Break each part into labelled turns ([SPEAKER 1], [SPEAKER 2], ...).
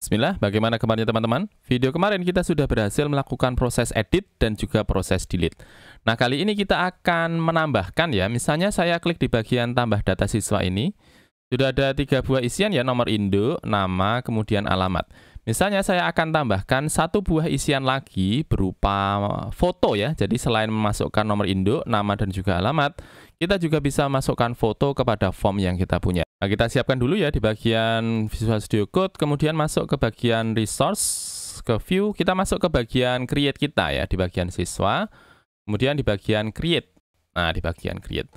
[SPEAKER 1] Bismillah, bagaimana kabarnya teman-teman? Video kemarin kita sudah berhasil melakukan proses edit dan juga proses delete. Nah, kali ini kita akan menambahkan ya. Misalnya saya klik di bagian tambah data siswa ini. Sudah ada 3 buah isian ya, nomor induk, nama, kemudian alamat. Misalnya saya akan tambahkan 1 buah isian lagi berupa foto ya. Jadi selain memasukkan nomor induk, nama, dan juga alamat, kita juga bisa masukkan foto kepada form yang kita punya. Nah, kita siapkan dulu ya di bagian Visual Studio Code, kemudian masuk ke bagian Resource, ke View, kita masuk ke bagian Create kita ya, di bagian siswa, kemudian di bagian Create. Nah, di bagian Create.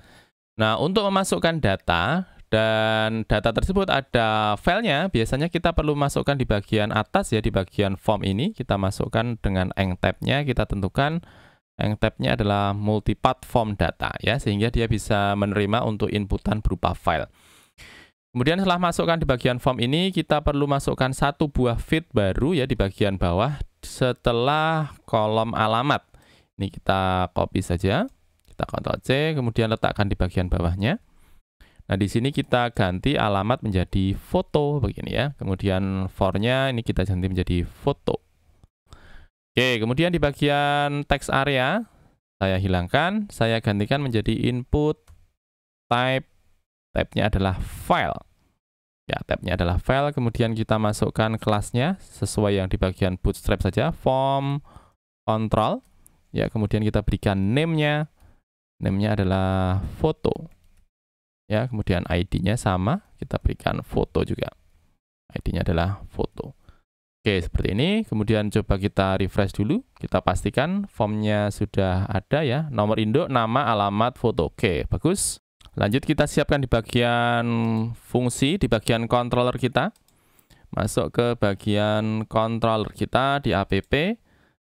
[SPEAKER 1] Nah, untuk memasukkan data, dan data tersebut ada filenya, biasanya kita perlu masukkan di bagian atas ya, di bagian Form ini, kita masukkan dengan eng tab-nya, kita tentukan eng tab-nya adalah Multipath Form Data ya, sehingga dia bisa menerima untuk inputan berupa file. Kemudian setelah masukkan di bagian form ini, kita perlu masukkan 1 buah field baru ya di bagian bawah setelah kolom alamat. Ini kita copy saja, kita Ctrl C, kemudian letakkan di bagian bawahnya. Nah, di sini kita ganti alamat menjadi foto begini ya. Kemudian for-nya ini kita ganti menjadi foto. Oke, kemudian di bagian text area saya hilangkan, saya gantikan menjadi input type. Tab-nya adalah file. Ya, tab-nya adalah file, kemudian kita masukkan kelasnya sesuai yang di bagian bootstrap saja, form control. Ya, kemudian kita berikan name-nya. Name-nya adalah foto. Ya, kemudian ID-nya sama, kita berikan foto juga. ID-nya adalah foto. Oke, seperti ini. Kemudian coba kita refresh dulu. Kita pastikan formnya sudah ada ya. Nomor induk, nama, alamat, foto. Oke, bagus. Lanjut kita siapkan di bagian fungsi, di bagian controller kita. Masuk ke bagian controller kita di app,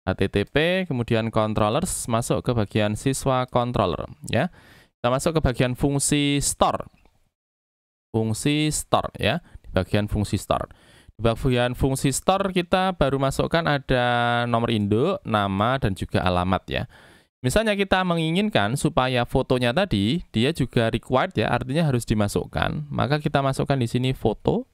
[SPEAKER 1] http, kemudian controllers, masuk ke bagian siswa controller. Ya. Kita masuk ke bagian fungsi store. Fungsi store ya, di bagian fungsi store. Di bagian fungsi store kita baru masukkan ada nomor induk, nama, dan juga alamat ya. Misalnya kita menginginkan supaya fotonya tadi dia juga required ya, artinya harus dimasukkan, maka kita masukkan di sini foto.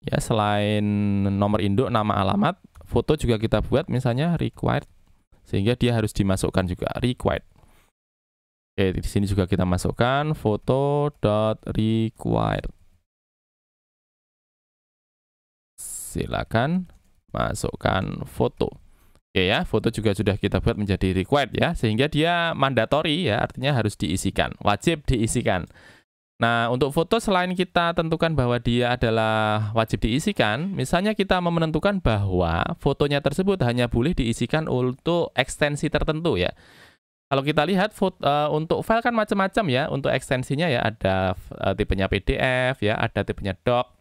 [SPEAKER 1] Ya, selain nomor induk, nama, alamat, foto juga kita buat misalnya required, sehingga dia harus dimasukkan juga required. Oke, di sini juga kita masukkan foto.required. Silakan masukkan foto. Oke ya, foto juga sudah kita buat menjadi required ya, sehingga dia mandatory ya, artinya harus diisikan, wajib diisikan. Nah, untuk foto selain kita tentukan bahwa dia adalah wajib diisikan, misalnya kita mau menentukan bahwa fotonya tersebut hanya boleh diisikan untuk ekstensi tertentu ya. Kalau kita lihat untuk file kan macam-macam ya, untuk ekstensinya ya ada tipenya PDF ya, ada tipenya doc,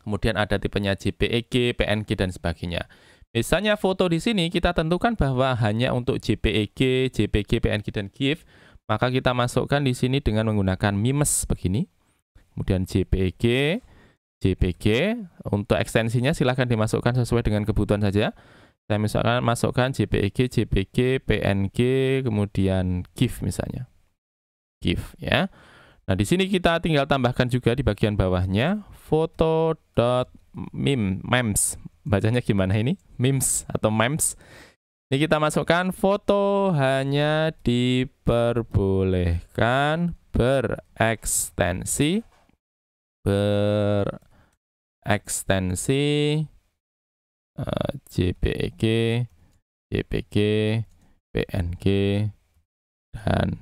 [SPEAKER 1] kemudian ada tipenya JPEG, PNG, dan sebagainya. Misalnya foto di sini kita tentukan bahwa hanya untuk JPEG, JPG, PNG, dan GIF, maka kita masukkan di sini dengan menggunakan mimes begini. Kemudian JPEG, JPG, untuk ekstensinya silahkan dimasukkan sesuai dengan kebutuhan saja. Saya misalkan masukkan JPEG, JPG, PNG, kemudian GIF misalnya. GIF ya. Nah, di sini kita tinggal tambahkan juga di bagian bawahnya foto.memes. Bacanya gimana ini? Memes atau memes. Ini kita masukkan foto hanya diperbolehkan berekstensi JPEG, JPG, PNG, dan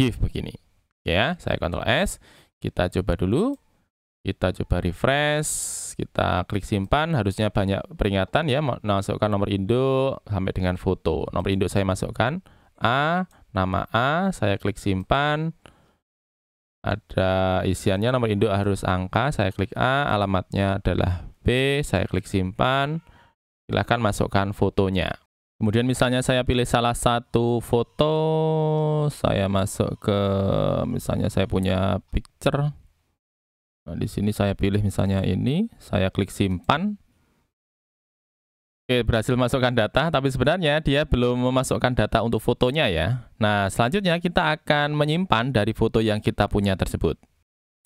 [SPEAKER 1] GIF begini. Ya, saya Ctrl S. Kita coba dulu. Kita coba refresh, kita klik simpan, harusnya banyak peringatan ya, masukkan nomor induk sampai dengan foto. Nomor induk saya masukkan A, nama A, saya klik simpan, ada isiannya nomor induk harus angka, saya klik A, alamatnya adalah B, saya klik simpan, silahkan masukkan fotonya. Kemudian misalnya saya pilih salah satu foto, saya masuk ke, misalnya saya punya picture. Nah, di sini saya pilih misalnya ini, saya klik simpan. Oke, berhasil masukkan data, tapi sebenarnya dia belum memasukkan data untuk fotonya ya. Nah, selanjutnya kita akan menyimpan dari foto yang kita punya tersebut.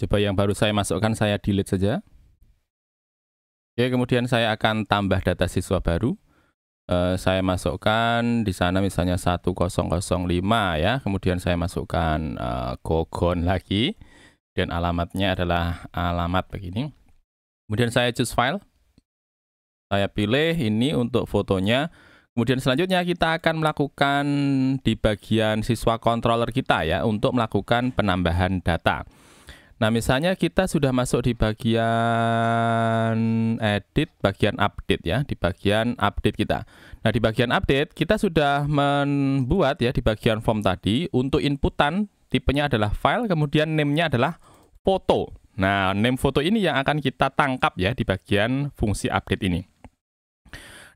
[SPEAKER 1] Coba yang baru saya masukkan, saya delete saja. Oke, kemudian saya akan tambah data siswa baru. Saya masukkan di sana misalnya 1005 ya, kemudian saya masukkan Gogon lagi, dan alamatnya adalah alamat begini. Kemudian saya choose file, saya pilih ini untuk fotonya. Kemudian selanjutnya kita akan melakukan di bagian siswa controller kita ya, untuk melakukan penambahan data. Nah, misalnya kita sudah masuk di bagian edit, bagian update ya, di bagian update kita. Nah, di bagian update kita sudah membuat ya di bagian form tadi untuk inputan tipenya adalah file, kemudian name-nya adalah foto. Nah, name foto ini yang akan kita tangkap ya di bagian fungsi update ini.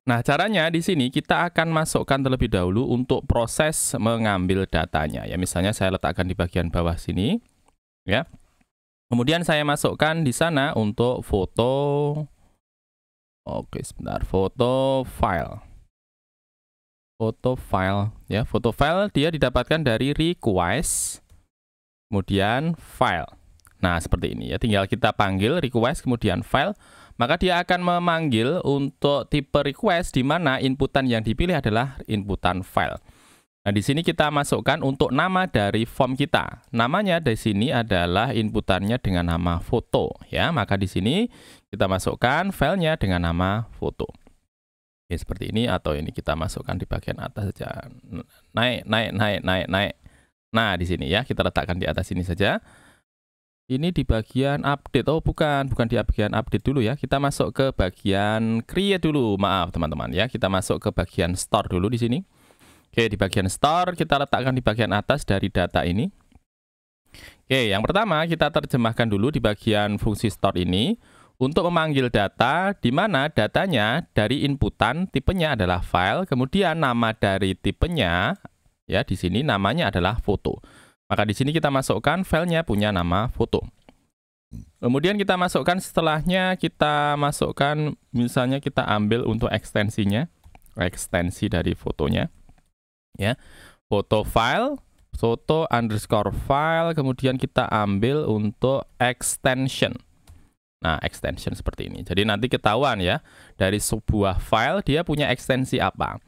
[SPEAKER 1] Nah, caranya di sini kita akan masukkan terlebih dahulu untuk proses mengambil datanya ya. Misalnya saya letakkan di bagian bawah sini ya. Kemudian saya masukkan di sana untuk foto. Oke, sebentar. Foto file. Foto file ya. Foto file dia didapatkan dari request kemudian file. Nah, seperti ini ya. Tinggal kita panggil request kemudian file, maka dia akan memanggil untuk tipe request di mana inputan yang dipilih adalah inputan file. Nah, di sini kita masukkan untuk nama dari form kita. Namanya di sini adalah inputannya dengan nama foto ya. Maka di sini kita masukkan filenya dengan nama foto. Oke, seperti ini, atau ini kita masukkan di bagian atas saja. Naik. Nah, di sini ya, kita letakkan di atas sini saja. Ini di bagian update. Oh, bukan di bagian update dulu ya. Kita masuk ke bagian create dulu. Maaf, teman-teman ya. Kita masuk ke bagian store dulu di sini. Oke, di bagian store kita letakkan di bagian atas dari data ini. Oke, yang pertama kita terjemahkan dulu di bagian fungsi store ini untuk memanggil data di mana datanya dari inputan tipenya adalah file, kemudian nama dari tipenya ya di sini namanya adalah foto. Maka di sini kita masukkan filenya punya nama foto. Kemudian kita masukkan setelahnya, kita masukkan misalnya kita ambil untuk ekstensinya, ekstensi dari fotonya. Ya, foto file, foto underscore file, kemudian kita ambil untuk extension. Nah, extension seperti ini. Jadi nanti ketahuan ya, dari sebuah file dia punya ekstensi apa.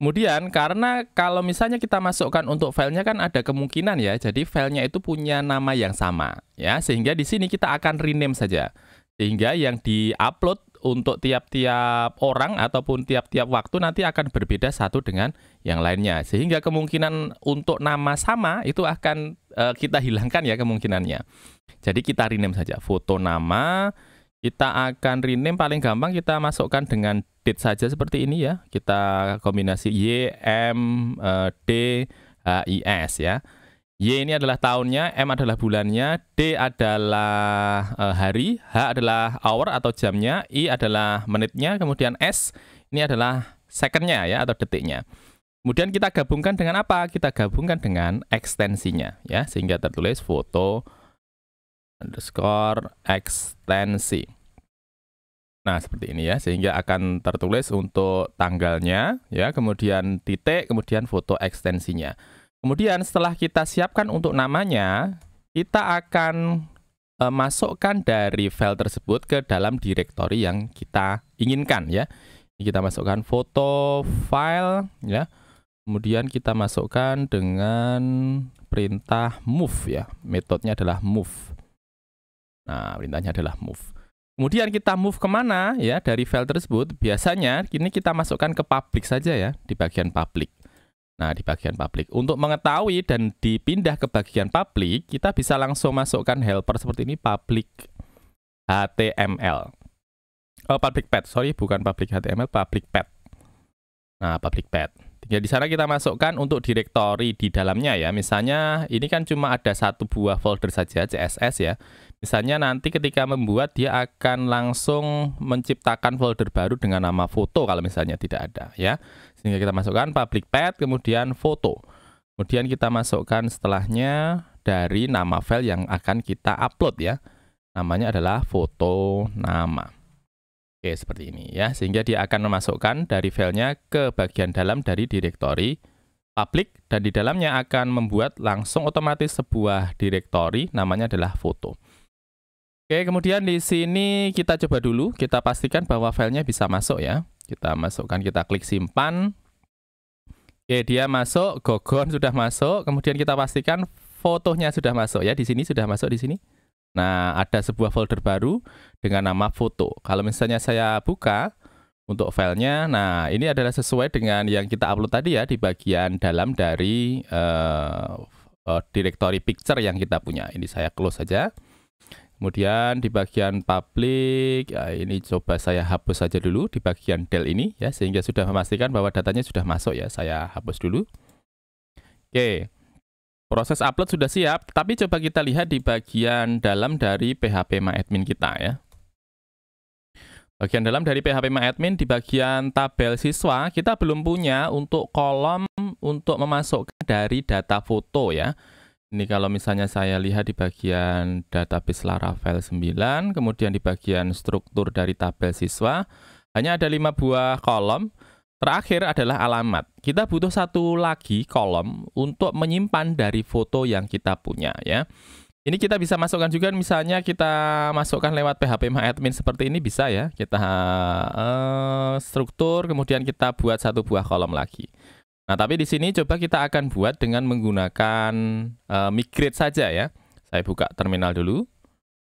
[SPEAKER 1] Kemudian karena kalau misalnya kita masukkan untuk filenya kan ada kemungkinan ya, jadi filenya itu punya nama yang sama ya, sehingga di sini kita akan rename saja. Sehingga yang di-upload untuk tiap-tiap orang ataupun tiap-tiap waktu nanti akan berbeda satu dengan yang lainnya. Sehingga kemungkinan untuk nama sama itu akan kita hilangkan ya kemungkinannya. Jadi kita rename saja. Foto nama, kita akan rename paling gampang kita masukkan dengan date saja seperti ini ya. Kita kombinasi Y, M, D, H, I, S ya. Y ini adalah tahunnya, M adalah bulannya, D adalah hari, H adalah hour atau jamnya, I adalah menitnya, kemudian S ini adalah secondnya ya atau detiknya. Kemudian kita gabungkan dengan apa? Kita gabungkan dengan ekstensinya ya, sehingga tertulis foto underscore ekstensi. Nah, seperti ini ya, sehingga akan tertulis untuk tanggalnya ya, kemudian titik, kemudian foto ekstensinya. Kemudian setelah kita siapkan untuk namanya, kita akan masukkan dari file tersebut ke dalam direktori yang kita inginkan ya. Ini kita masukkan foto file ya. Kemudian kita masukkan dengan perintah move ya. Metodenya adalah move. Nah, perintahnya adalah move. Kemudian kita move kemana ya dari file tersebut. Biasanya ini kita masukkan ke public saja ya, di bagian public. Nah, di bagian public. Untuk mengetahui dan dipindah ke bagian public, kita bisa langsung masukkan helper seperti ini, public HTML. Oh, public path, sorry, bukan public HTML, public path. Nah, public path. Tinggal di sana kita masukkan untuk direktori di dalamnya ya. Misalnya ini kan cuma ada satu buah folder saja, CSS ya. Misalnya nanti ketika membuat dia akan langsung menciptakan folder baru dengan nama foto kalau misalnya tidak ada ya. Sehingga kita masukkan public path kemudian foto. Kemudian kita masukkan setelahnya dari nama file yang akan kita upload ya. Namanya adalah foto nama. Oke, seperti ini ya. Sehingga dia akan memasukkan dari filenya ke bagian dalam dari direktori public dan di dalamnya akan membuat langsung otomatis sebuah direktori namanya adalah foto. Oke, kemudian di sini kita coba dulu, kita pastikan bahwa filenya bisa masuk ya. Kita masukkan, kita klik simpan. Oke, dia masuk, Gogon sudah masuk. Kemudian kita pastikan fotonya sudah masuk ya. Di sini sudah masuk di sini. Nah, ada sebuah folder baru dengan nama foto. Kalau misalnya saya buka untuk filenya, nah ini adalah sesuai dengan yang kita upload tadi ya di bagian dalam dari directory picture yang kita punya. Ini saya close saja. Kemudian di bagian public, ya ini coba saya hapus saja dulu di bagian del ini ya, sehingga sudah memastikan bahwa datanya sudah masuk ya. Saya hapus dulu. Oke, proses upload sudah siap, tapi coba kita lihat di bagian dalam dari phpMyAdmin kita ya. Bagian dalam dari phpMyAdmin di bagian tabel siswa, kita belum punya untuk kolom untuk memasukkan dari data foto ya. Ini kalau misalnya saya lihat di bagian database Laravel 9, kemudian di bagian struktur dari tabel siswa, hanya ada 5 buah kolom. Terakhir adalah alamat. Kita butuh satu lagi kolom untuk menyimpan dari foto yang kita punya ya. Ini kita bisa masukkan juga, misalnya kita masukkan lewat phpMyAdmin seperti ini bisa ya. Kita struktur, kemudian kita buat satu buah kolom lagi. Nah, tapi di sini coba kita akan buat dengan menggunakan migrate saja ya. Saya buka terminal dulu.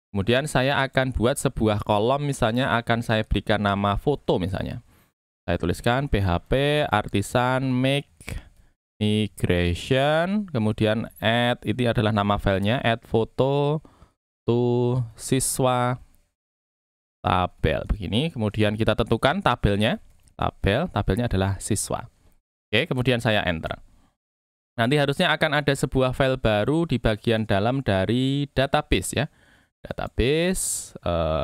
[SPEAKER 1] Kemudian saya akan buat sebuah kolom, misalnya akan saya berikan nama foto misalnya. Saya tuliskan php artisan make migration, kemudian add, ini adalah nama filenya, add photo to siswa tabel. Begini, kemudian kita tentukan tabelnya. Tabelnya adalah siswa. Oke, kemudian saya enter. Nanti harusnya akan ada sebuah file baru di bagian dalam dari database ya. Database,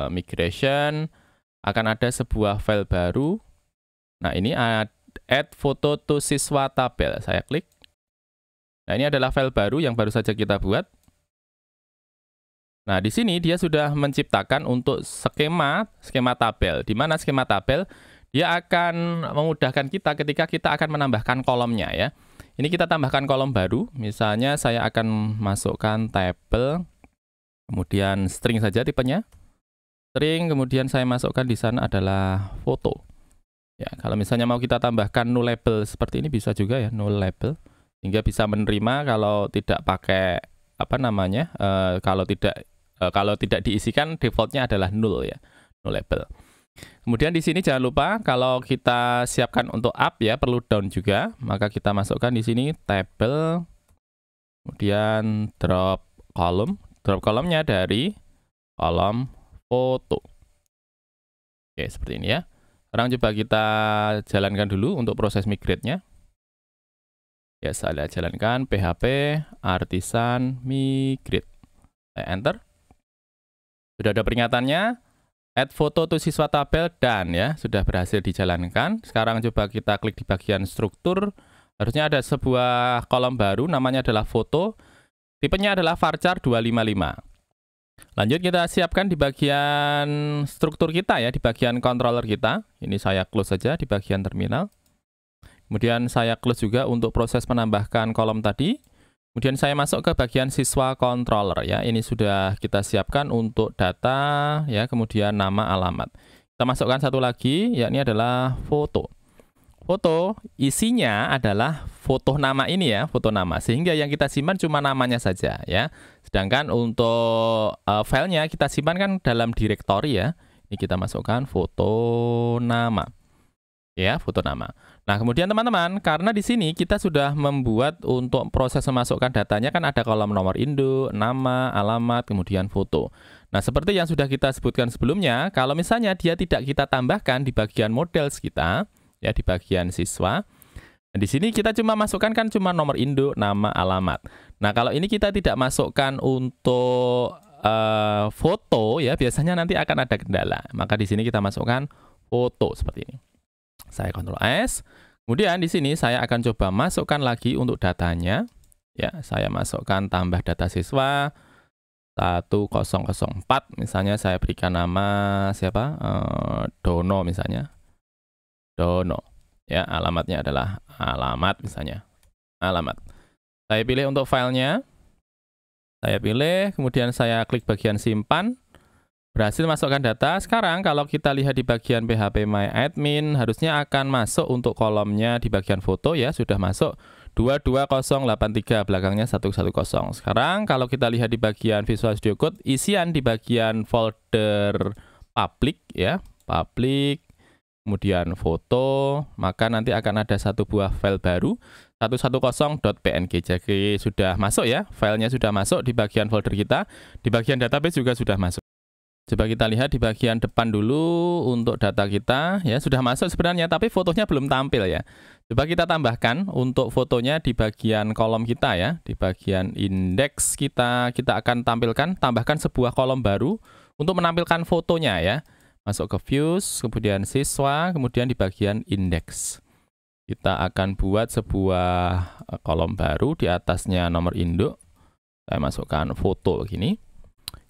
[SPEAKER 1] migration, akan ada sebuah file baru. Nah, ini add photo to siswa tabel. Saya klik. Nah, ini adalah file baru yang baru saja kita buat. Nah, di sini dia sudah menciptakan untuk skema tabel. Di mana skema tabel dia akan memudahkan kita ketika kita akan menambahkan kolomnya ya. Ini kita tambahkan kolom baru, misalnya saya akan masukkan table, kemudian string saja tipenya. String, kemudian saya masukkan di sana adalah foto. Ya, kalau misalnya mau kita tambahkan null label seperti ini bisa juga ya, null label. Sehingga bisa menerima kalau tidak pakai kalau tidak diisikan defaultnya adalah null ya, null label. Kemudian di sini jangan lupa kalau kita siapkan untuk up ya, perlu down juga. Maka kita masukkan di sini table, kemudian drop column. Drop kolomnya dari kolom foto. Oke, seperti ini ya. Sekarang coba kita jalankan dulu untuk proses migrate-nya. Ya, saya jalankan php artisan migrate. Saya enter. Sudah ada peringatannya. Add foto to siswa tabel dan ya, sudah berhasil dijalankan. Sekarang coba kita klik di bagian struktur. Harusnya ada sebuah kolom baru, namanya adalah foto. Tipenya adalah varchar 255. Lanjut kita siapkan di bagian struktur kita ya, di bagian controller kita. Ini saya close saja di bagian terminal. Kemudian saya close juga untuk proses menambahkan kolom tadi. Kemudian saya masuk ke bagian siswa controller ya. Ini sudah kita siapkan untuk data ya, kemudian nama, alamat. Kita masukkan satu lagi, yakni adalah foto. Foto isinya adalah foto nama ini ya, foto nama. Sehingga yang kita simpan cuma namanya saja ya. Sedangkan untuk filenya kita simpan kan dalam directory ya. Ini kita masukkan foto nama. Ya, foto nama. Nah, kemudian teman-teman, karena di sini kita sudah membuat untuk proses memasukkan datanya kan ada kolom nomor induk, nama, alamat, kemudian foto. Nah, seperti yang sudah kita sebutkan sebelumnya, kalau misalnya dia tidak kita tambahkan di bagian models kita, ya di bagian siswa, nah, di sini kita cuma masukkan kan cuma nomor induk, nama, alamat. Nah, kalau ini kita tidak masukkan untuk foto ya, biasanya nanti akan ada kendala. Maka di sini kita masukkan foto seperti ini. Saya Ctrl S. Kemudian di sini saya akan coba masukkan lagi untuk datanya. Ya, saya masukkan tambah data siswa 1004. Misalnya saya berikan nama siapa? Dono misalnya. Dono. Ya, alamatnya adalah alamat misalnya. Alamat. Saya pilih untuk filenya. Saya pilih, kemudian saya klik bagian simpan. Berhasil masukkan data. Sekarang kalau kita lihat di bagian PHP My Admin, harusnya akan masuk untuk kolomnya di bagian foto ya, sudah masuk 22083, belakangnya 110. Sekarang kalau kita lihat di bagian Visual Studio Code, isian di bagian folder public ya, public, kemudian foto, maka nanti akan ada satu buah file baru 110.png. Jadi sudah masuk ya, filenya sudah masuk di bagian folder kita, di bagian database juga sudah masuk. Coba kita lihat di bagian depan dulu untuk data kita ya, sudah masuk sebenarnya, tapi fotonya belum tampil ya. Coba kita tambahkan untuk fotonya di bagian kolom kita ya, di bagian indeks kita akan tambahkan sebuah kolom baru untuk menampilkan fotonya ya. Masuk ke views, kemudian siswa, kemudian di bagian indeks. Kita akan buat sebuah kolom baru, di atasnya nomor induk. Saya masukkan foto begini.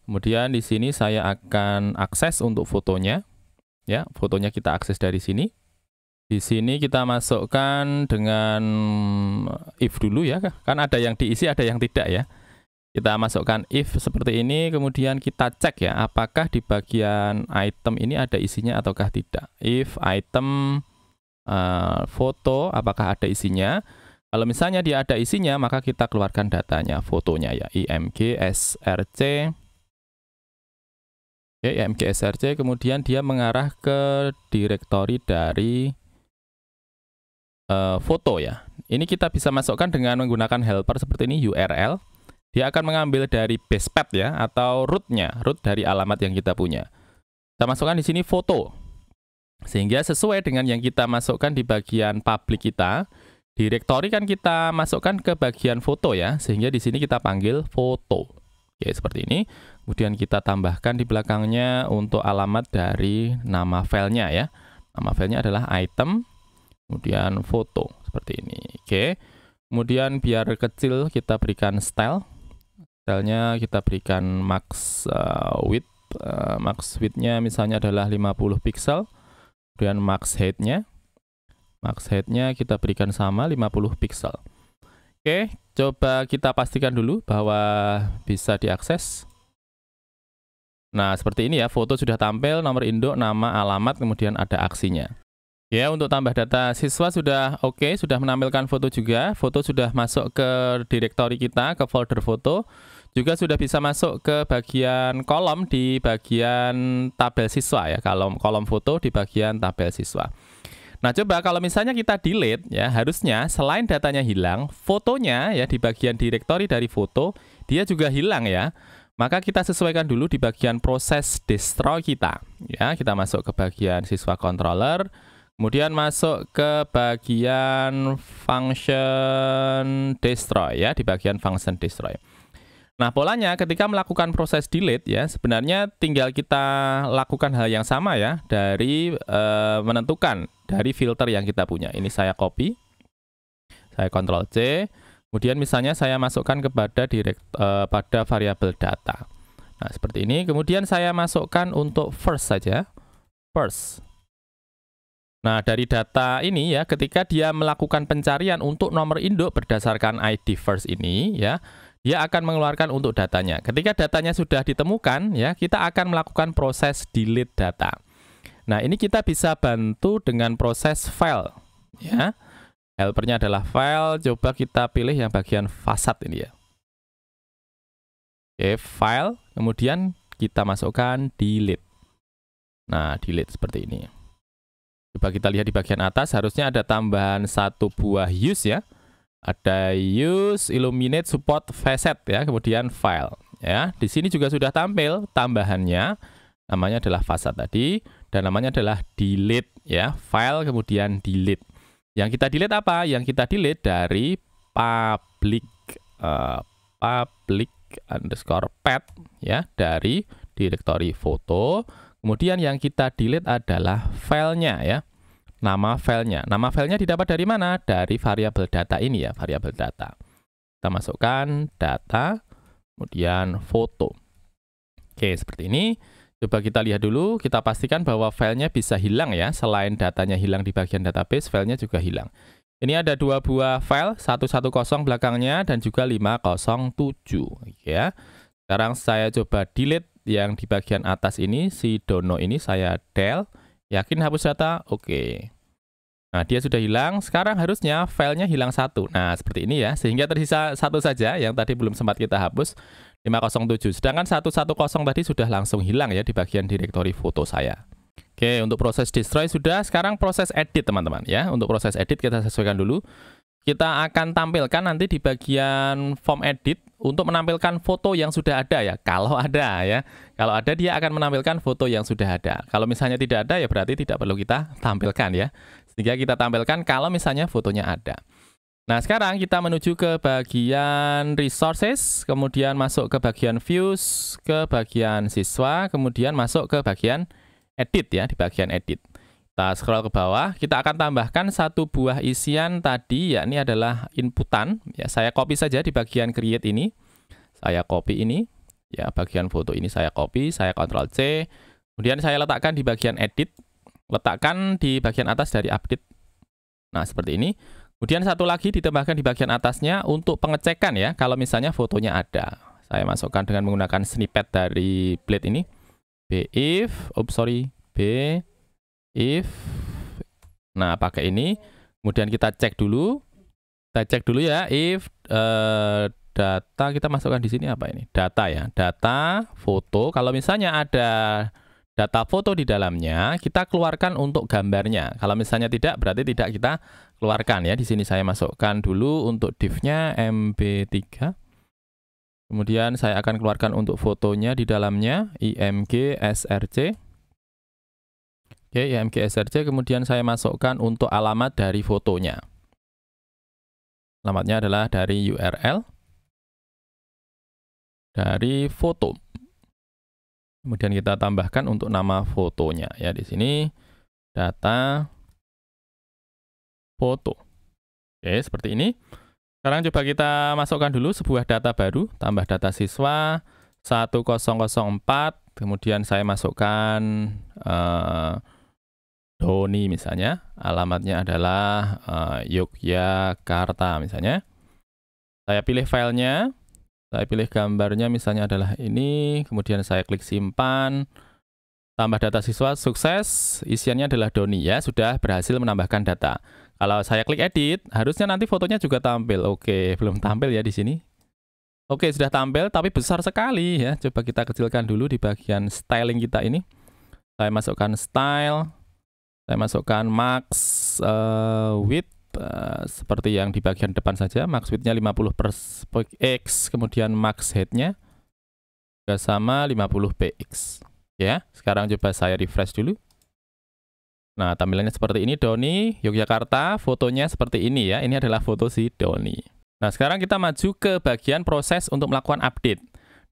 [SPEAKER 1] Kemudian di sini saya akan akses untuk fotonya. Ya, fotonya kita akses dari sini. Di sini kita masukkan dengan if dulu ya. Kan ada yang diisi, ada yang tidak ya. Kita masukkan if seperti ini, kemudian kita cek ya, apakah di bagian item ini ada isinya ataukah tidak. If item foto, apakah ada isinya? Kalau misalnya dia ada isinya, maka kita keluarkan datanya, fotonya ya, img src. Oke, img src, kemudian dia mengarah ke direktori dari foto ya. Ini kita bisa masukkan dengan menggunakan helper seperti ini, URL. Dia akan mengambil dari base path ya, atau root-nya, root dari alamat yang kita punya. Kita masukkan di sini foto. Sehingga sesuai dengan yang kita masukkan di bagian public kita, direktori kan kita masukkan ke bagian foto ya, sehingga di sini kita panggil foto. Oke, seperti ini. Kemudian kita tambahkan di belakangnya untuk alamat dari nama filenya ya. Nama filenya adalah item, kemudian foto, seperti ini. Oke. Kemudian biar kecil kita berikan style. Stylenya kita berikan max width. Max width-nya misalnya adalah 50 pixel. Kemudian max height-nya. Max height-nya kita berikan sama 50 pixel. Oke, coba kita pastikan dulu bahwa bisa diakses. Nah, seperti ini ya, foto sudah tampil, nomor induk, nama, alamat, kemudian ada aksinya. Ya, untuk tambah data siswa sudah oke, sudah menampilkan foto juga. Foto sudah masuk ke direktori kita, ke folder foto. Juga sudah bisa masuk ke bagian kolom di bagian tabel siswa ya, kolom foto di bagian tabel siswa. Nah, coba kalau misalnya kita delete ya, harusnya selain datanya hilang, fotonya ya di bagian direktori dari foto, dia juga hilang ya. Maka kita sesuaikan dulu di bagian proses destroy kita. Ya, kita masuk ke bagian siswa controller. Kemudian masuk ke bagian function destroy ya, di bagian function destroy. Nah, polanya ketika melakukan proses delete ya, sebenarnya tinggal kita lakukan hal yang sama ya, dari menentukan dari filter yang kita punya. Ini saya copy, saya Ctrl C, kemudian misalnya saya masukkan kepada pada variabel data. Nah, seperti ini. Kemudian saya masukkan untuk first saja, first. Nah, dari data ini ya, ketika dia melakukan pencarian untuk nomor induk berdasarkan ID first ini ya, dia akan mengeluarkan untuk datanya. Ketika datanya sudah ditemukan ya, kita akan melakukan proses delete data. Nah, ini kita bisa bantu dengan proses file ya. Helpernya adalah file. Coba kita pilih yang bagian fasad ini ya. Oke, file, kemudian kita masukkan delete. Nah, delete seperti ini. Coba kita lihat di bagian atas, harusnya ada tambahan satu buah use ya. Ada use, illuminate, support, facet ya, kemudian file ya. Di sini juga sudah tampil tambahannya, namanya adalah fasad tadi, dan namanya adalah delete ya, file kemudian delete. Yang kita delete apa? Yang kita delete dari public underscore path ya, dari direktori foto. Kemudian yang kita delete adalah filenya ya. Nama filenya. Nama filenya didapat dari mana? Dari variabel data ini ya, variabel data. Kita masukkan data, kemudian foto. Oke, seperti ini. Coba kita lihat dulu, kita pastikan bahwa filenya bisa hilang ya. Selain datanya hilang di bagian database, filenya juga hilang. Ini ada dua buah file, 110 belakangnya dan juga 507 ya. Sekarang saya coba delete yang di bagian atas ini, si Dono ini saya del, yakin hapus data, oke. Nah, dia sudah hilang, sekarang harusnya filenya hilang satu. Nah, seperti ini ya, sehingga tersisa satu saja yang tadi belum sempat kita hapus, 507. Sedangkan 110 tadi sudah langsung hilang ya di bagian direktori foto saya. Oke, untuk proses destroy sudah, sekarang proses edit teman-teman ya. Untuk proses edit kita sesuaikan dulu. Kita akan tampilkan nanti di bagian form edit untuk menampilkan foto yang sudah ada ya. Kalau ada ya. Kalau ada dia akan menampilkan foto yang sudah ada. Kalau misalnya tidak ada ya berarti tidak perlu kita tampilkan ya. Sehingga kita tampilkan kalau misalnya fotonya ada. Nah, sekarang kita menuju ke bagian resources, kemudian masuk ke bagian views, ke bagian siswa, kemudian masuk ke bagian edit ya, di bagian edit. Kita scroll ke bawah, kita akan tambahkan satu buah isian tadi, yakni adalah inputan. Ya, saya copy saja di bagian create ini. Saya copy ini, ya bagian foto ini saya copy, saya Ctrl C. Kemudian saya letakkan di bagian edit, letakkan di bagian atas dari update. Nah, seperti ini. Kemudian satu lagi ditambahkan di bagian atasnya untuk pengecekan ya, kalau misalnya fotonya ada. Saya masukkan dengan menggunakan snippet dari blade ini. B if. Nah, pakai ini. Kemudian kita cek dulu. Kita cek dulu ya, if data, kita masukkan di sini apa ini? Data ya, data foto. Kalau misalnya ada data foto di dalamnya, kita keluarkan untuk gambarnya. Kalau misalnya tidak, berarti tidak kita keluarkan ya. Di sini saya masukkan dulu untuk div-nya MB3. Kemudian saya akan keluarkan untuk fotonya di dalamnya IMG SRC. Oke, IMG SRC. Kemudian saya masukkan untuk alamat dari fotonya. Alamatnya adalah dari URL dari foto. Kemudian kita tambahkan untuk nama fotonya ya, di sini data foto. Oke, seperti ini. Sekarang coba kita masukkan dulu sebuah data baru, tambah data siswa 1004, kemudian saya masukkan Doni misalnya, alamatnya adalah Yogyakarta misalnya. Saya pilih filenya. Saya pilih gambarnya misalnya adalah ini, kemudian saya klik simpan, tambah data siswa, sukses, isiannya adalah Doni ya, sudah berhasil menambahkan data. Kalau saya klik edit, harusnya nanti fotonya juga tampil. Oke, belum tampil ya di sini. Oke, sudah tampil, tapi besar sekali ya. Coba kita kecilkan dulu di bagian styling kita ini. Saya masukkan style, saya masukkan max width, seperti yang di bagian depan saja, max width-nya 50/x, kemudian max height-nya juga sama 50px. Ya, sekarang coba saya refresh dulu. Nah, tampilannya seperti ini, Doni, Yogyakarta, fotonya seperti ini ya. Ini adalah foto si Doni. Nah, sekarang kita maju ke bagian proses untuk melakukan update.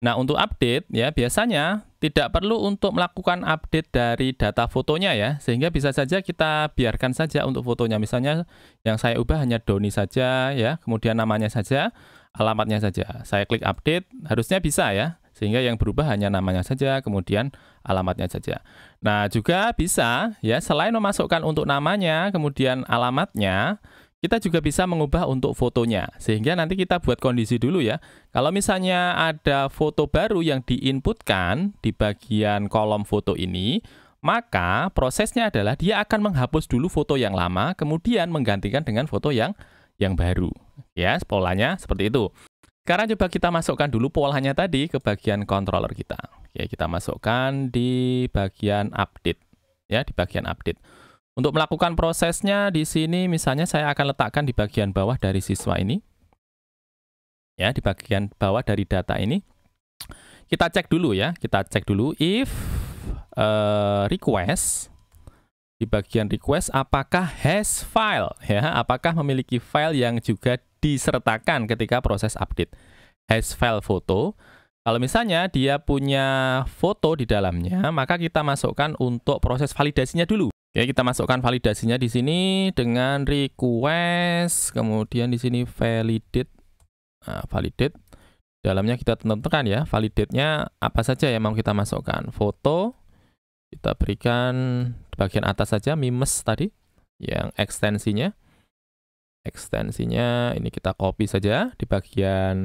[SPEAKER 1] Nah, untuk update ya biasanya tidak perlu untuk melakukan update dari data fotonya ya, sehingga bisa saja kita biarkan saja untuk fotonya. Misalnya yang saya ubah hanya Doni saja ya, kemudian namanya saja, alamatnya saja. Saya klik update, harusnya bisa ya, sehingga yang berubah hanya namanya saja, kemudian alamatnya saja. Nah, juga bisa ya, selain memasukkan untuk namanya, kemudian alamatnya, kita juga bisa mengubah untuk fotonya, sehingga nanti kita buat kondisi dulu ya. Kalau misalnya ada foto baru yang diinputkan di bagian kolom foto ini, maka prosesnya adalah dia akan menghapus dulu foto yang lama, kemudian menggantikan dengan foto yang baru. Ya, polanya seperti itu. Sekarang coba kita masukkan dulu polanya tadi ke bagian controller kita. Ya, kita masukkan di bagian update. Ya, di bagian update. Untuk melakukan prosesnya di sini misalnya saya akan letakkan di bagian bawah dari siswa ini. Ya, di bagian bawah dari data ini. Kita cek dulu ya, kita cek dulu if request, di bagian request apakah has file ya, apakah memiliki file yang juga disertakan ketika proses update. Has file foto. Kalau misalnya dia punya foto di dalamnya, maka kita masukkan untuk proses validasinya dulu. Oke, kita masukkan validasinya di sini dengan request, kemudian di sini validate. Nah, validate. Dalamnya kita tentukan ya, validate-nya apa saja yang mau kita masukkan. Foto, kita berikan di bagian atas saja, mimes tadi, yang ekstensinya. Ekstensinya ini kita copy saja di bagian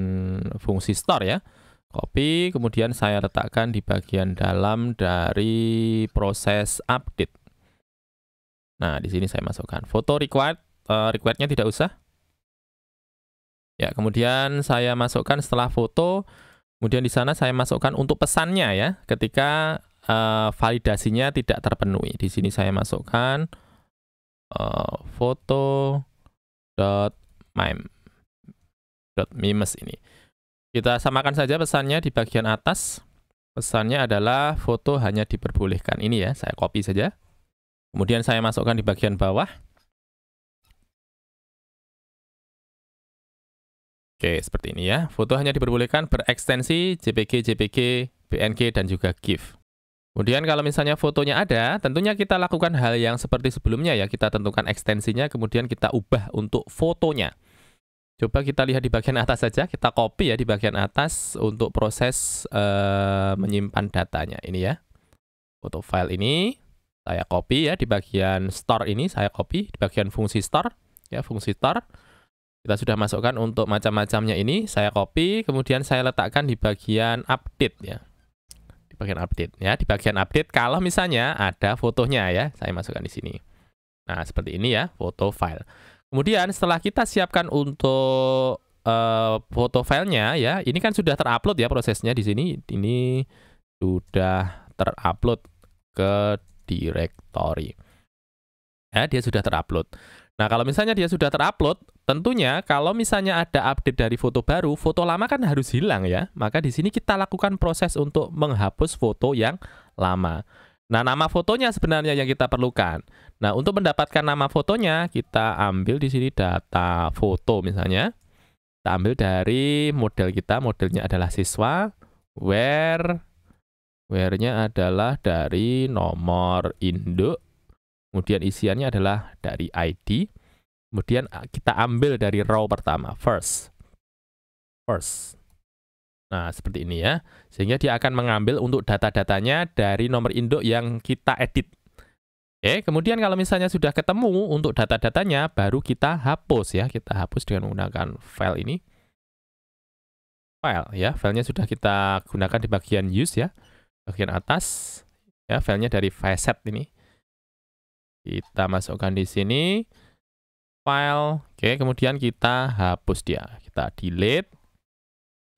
[SPEAKER 1] fungsi store ya. Copy, kemudian saya letakkan di bagian dalam dari proses update. Nah, di sini saya masukkan foto required, required-nya tidak usah. Ya, kemudian saya masukkan setelah foto, kemudian di sana saya masukkan untuk pesannya ya, ketika validasinya tidak terpenuhi. Di sini saya masukkan foto.meme.memes ini. Kita samakan saja pesannya di bagian atas. Pesannya adalah foto hanya diperbolehkan. Ini ya, saya copy saja. Kemudian saya masukkan di bagian bawah. Oke, seperti ini ya. Foto hanya diperbolehkan berekstensi JPG, JPG, PNG, dan juga GIF. Kemudian kalau misalnya fotonya ada, tentunya kita lakukan hal yang seperti sebelumnya ya. Kita tentukan ekstensinya, kemudian kita ubah untuk fotonya. Coba kita lihat di bagian atas saja, kita copy ya di bagian atas untuk proses menyimpan datanya. Ini ya, foto file ini saya copy ya di bagian store ini, saya copy di bagian fungsi store ya, fungsi store. Kita sudah masukkan untuk macam-macamnya ini, saya copy, kemudian saya letakkan di bagian update ya. Di bagian update ya, di bagian update kalau misalnya ada fotonya ya, saya masukkan di sini. Nah, seperti ini ya, foto file. Kemudian setelah kita siapkan untuk foto filenya ya, ini kan sudah terupload ya prosesnya di sini. Ini sudah terupload ke directory. Ya, dia sudah terupload. Nah, kalau misalnya dia sudah terupload, tentunya kalau misalnya ada update dari foto baru, foto lama kan harus hilang ya. Maka di sini kita lakukan proses untuk menghapus foto yang lama. Nah, nama fotonya sebenarnya yang kita perlukan. Nah, untuk mendapatkan nama fotonya, kita ambil di sini data foto misalnya. Kita ambil dari model kita, modelnya adalah siswa, where-nya adalah dari nomor induk, kemudian isiannya adalah dari ID, kemudian kita ambil dari row pertama, first. Nah, seperti ini ya. Sehingga dia akan mengambil untuk data-datanya dari nomor induk yang kita edit. Oke, kemudian kalau misalnya sudah ketemu untuk data-datanya, baru kita hapus ya. Kita hapus dengan menggunakan file ini. File ya, filenya sudah kita gunakan di bagian use ya. Bagian atas ya, filenya dari Facet ini. Kita masukkan di sini. File. Oke, kemudian kita hapus dia. Kita delete.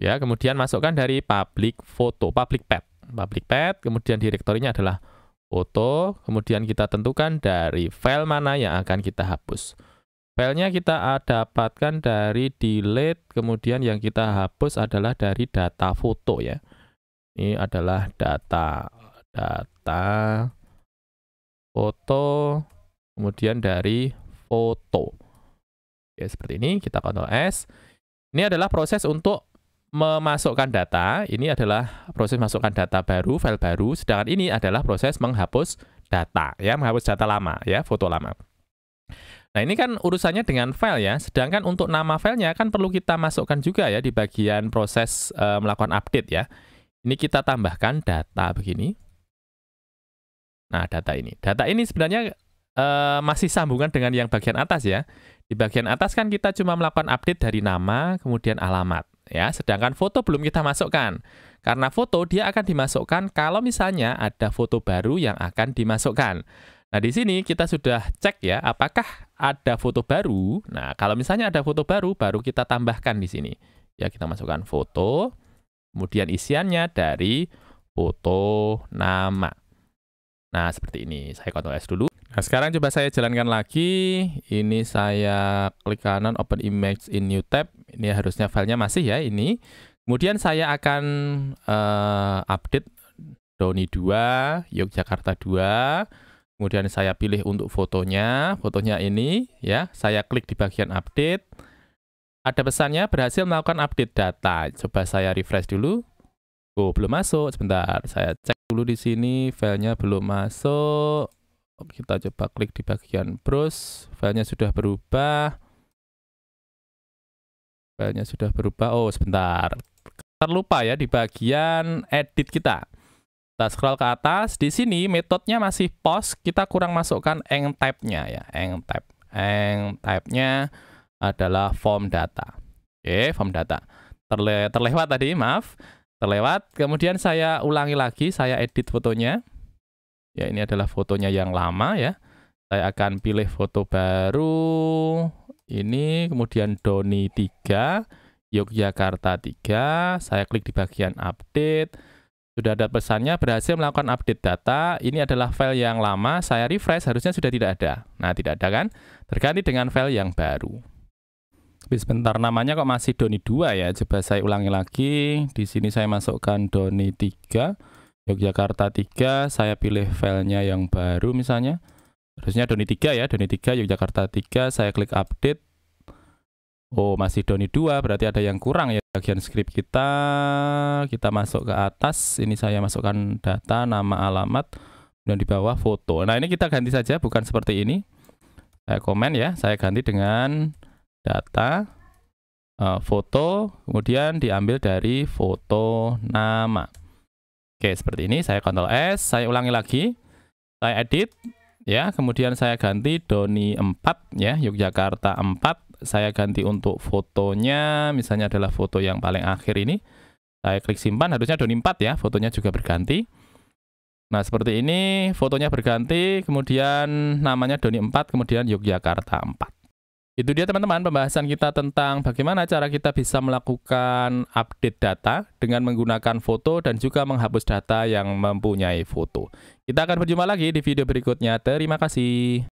[SPEAKER 1] Ya, kemudian masukkan dari public photo, public path, kemudian direktorinya adalah foto, kemudian kita tentukan dari file mana yang akan kita hapus. Filenya kita dapatkan dari delete, kemudian yang kita hapus adalah dari data foto ya. Ini adalah data foto, kemudian dari foto. Oke, seperti ini, kita Ctrl S. Ini adalah proses untuk memasukkan data, ini adalah proses masukkan data baru, file baru, sedangkan ini adalah proses menghapus data, ya, menghapus data lama, ya, foto lama. Nah, ini kan urusannya dengan file ya, sedangkan untuk nama filenya kan perlu kita masukkan juga ya di bagian proses melakukan update ya. Ini kita tambahkan data begini. Nah, data ini sebenarnya masih sambungan dengan yang bagian atas ya. Di bagian atas kan kita cuma melakukan update dari nama, kemudian alamat. Ya, sedangkan foto belum kita masukkan. Karena foto dia akan dimasukkan kalau misalnya ada foto baru yang akan dimasukkan. Nah, di sini kita sudah cek ya, apakah ada foto baru. Nah, kalau misalnya ada foto baru, baru kita tambahkan di sini. Ya, kita masukkan foto, kemudian isiannya dari foto nama. Nah, seperti ini. Saya Ctrl S dulu. Nah, sekarang coba saya jalankan lagi. Ini saya klik kanan, open image in new tab. Ini harusnya filenya masih ya, ini. Kemudian saya akan update Doni 2, Yogyakarta 2. Kemudian saya pilih untuk fotonya. Fotonya ini ya, saya klik di bagian update. Ada pesannya berhasil melakukan update data. Coba saya refresh dulu. Oh, belum masuk. Sebentar, saya cek dulu di sini. Filenya belum masuk. Kita coba klik di bagian browse, filenya sudah berubah. Oh, sebentar. Terlupa ya di bagian edit kita. Kita scroll ke atas, di sini metodenya masih post, kita kurang masukkan eng type-nya ya, eng type-nya adalah form data. Oke, form data. Terlewat tadi, maaf. terlewat. Kemudian saya ulangi lagi, saya edit fotonya. Ya, ini adalah fotonya yang lama ya. Saya akan pilih foto baru. Ini, kemudian Doni 3, Yogyakarta 3. Saya klik di bagian update. Sudah ada pesannya, berhasil melakukan update data. Ini adalah file yang lama, saya refresh, harusnya sudah tidak ada. Nah, tidak ada kan? Terganti dengan file yang baru. Tapi sebentar, namanya kok masih Doni 2 ya. Coba saya ulangi lagi. Di sini saya masukkan Doni 3, Yogyakarta 3. Saya pilih filenya yang baru misalnya. Harusnya Doni 3 ya, Doni 3, Yogyakarta 3. Saya klik update. Oh, masih Doni 2, berarti ada yang kurang ya. Bagian script kita masuk ke atas. Ini saya masukkan data, nama, alamat, dan di bawah foto. Nah, ini kita ganti saja, bukan seperti ini. Saya komen ya, saya ganti dengan data, foto, kemudian diambil dari foto nama. Oke, seperti ini. Saya Ctrl S, saya ulangi lagi, saya edit, ya, kemudian saya ganti Doni 4, ya, Yogyakarta 4. Saya ganti untuk fotonya, misalnya adalah foto yang paling akhir ini. Saya klik simpan, harusnya Doni 4 ya, fotonya juga berganti. Nah, seperti ini, fotonya berganti, kemudian namanya Doni 4, kemudian Yogyakarta 4. Itu dia teman-teman pembahasan kita tentang bagaimana cara kita bisa melakukan update data dengan menggunakan foto dan juga menghapus data yang mempunyai foto. Kita akan berjumpa lagi di video berikutnya. Terima kasih.